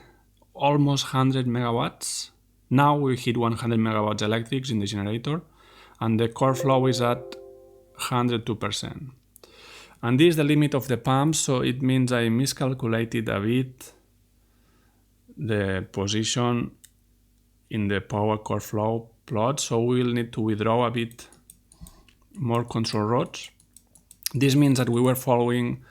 almost 100 megawatts. Now we hit 100 megawatts electrics in the generator, and the core flow is at 102%. And this is the limit of the pump, so it means I miscalculated a bit the position in the power core flow plot, so we will need to withdraw a bit more control rods. This means that we were following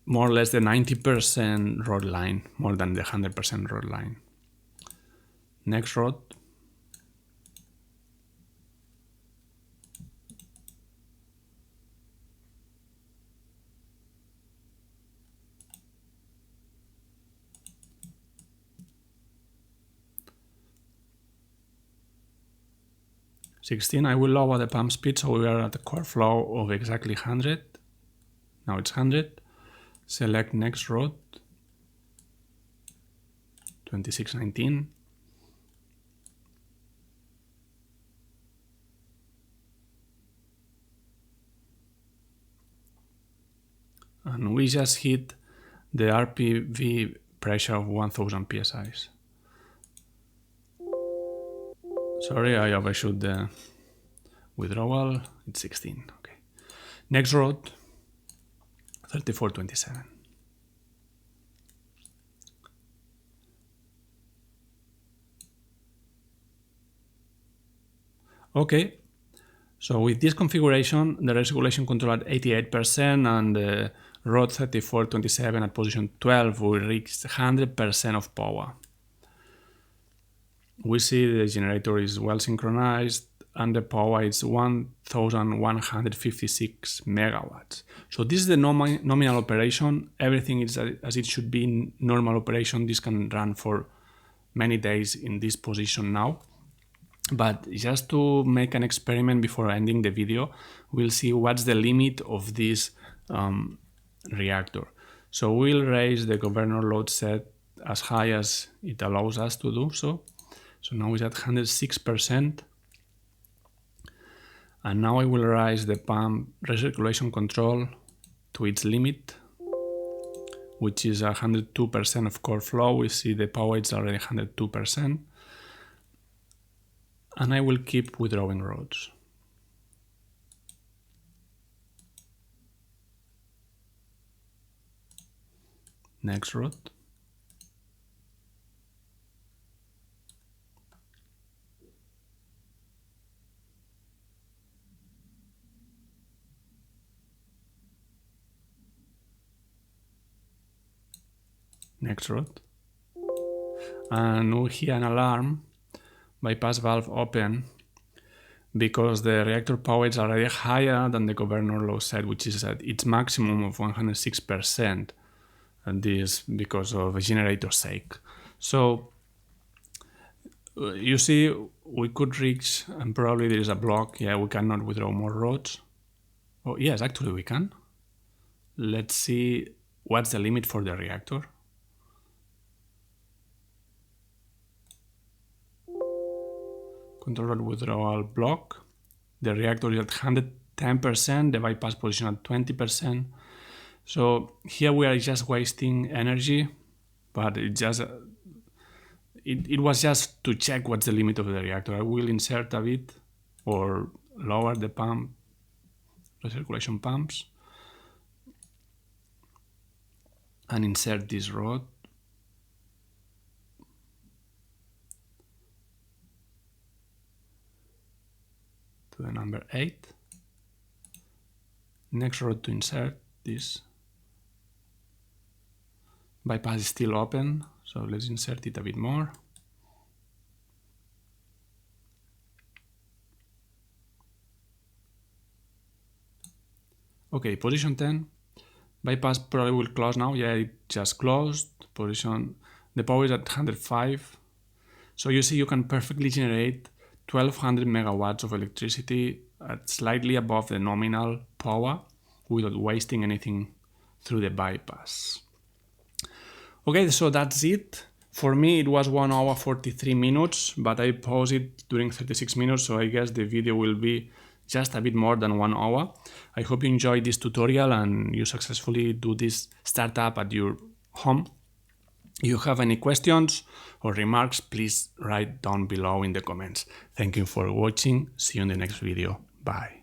more or less the 90% rod line, more than the 100% rod line. Next rod. I will lower the pump speed, so we are at a core flow of exactly 100. Now it's 100. Select next rod, 2619. And we just hit the RPV pressure of 1000 psi. Sorry, I overshoot the withdrawal. It's 16. Okay. Next rod, 3427. Okay. So with this configuration, the recirculation control at 88% and the rod 3427 at position 12 will reach 100% of power. We see the generator is well synchronized and the power is 1156 megawatts. So this is the nominal operation. Everything is as it should be in normal operation. This can run for many days in this position now. But just to make an experiment before ending the video, we'll see what's the limit of this reactor. So we'll raise the governor load set as high as it allows us to do so. So now it's at 106%. And now I will raise the pump recirculation control to its limit, which is 102% of core flow. We see the power is already 102%. And I will keep withdrawing rods. Next rod. Next rod. And we hear an alarm, bypass valve open, because the reactor power is already higher than the governor low side, which is at its maximum of 106%. And this because of a generator sake. So you see, we could reach, and probably there is a block. Yeah, we cannot withdraw more rods. Oh, yes, actually we can. Let's see what's the limit for the reactor. Control rod withdrawal block. The reactor is at 110%, the bypass position at 20%. So here we are just wasting energy, but it was just to check what's the limit of the reactor. I will insert a bit or lower the pump, recirculation pumps, and insert this rod. To the number 8. Next rod to insert this. Bypass is still open, so let's insert it a bit more. Okay, position 10. Bypass probably will close now. Yeah, it just closed. Position, the power is at 105. So you see you can perfectly generate 1200 megawatts of electricity at slightly above the nominal power without wasting anything through the bypass. Okay, so that's it. For me, it was 1 hour 43 minutes, but I paused it during 36 minutes, so I guess the video will be just a bit more than 1 hour. I hope you enjoyed this tutorial and you successfully do this startup at your home. If you have any questions or remarks, please write down below in the comments. Thank you for watching. See you in the next video. Bye.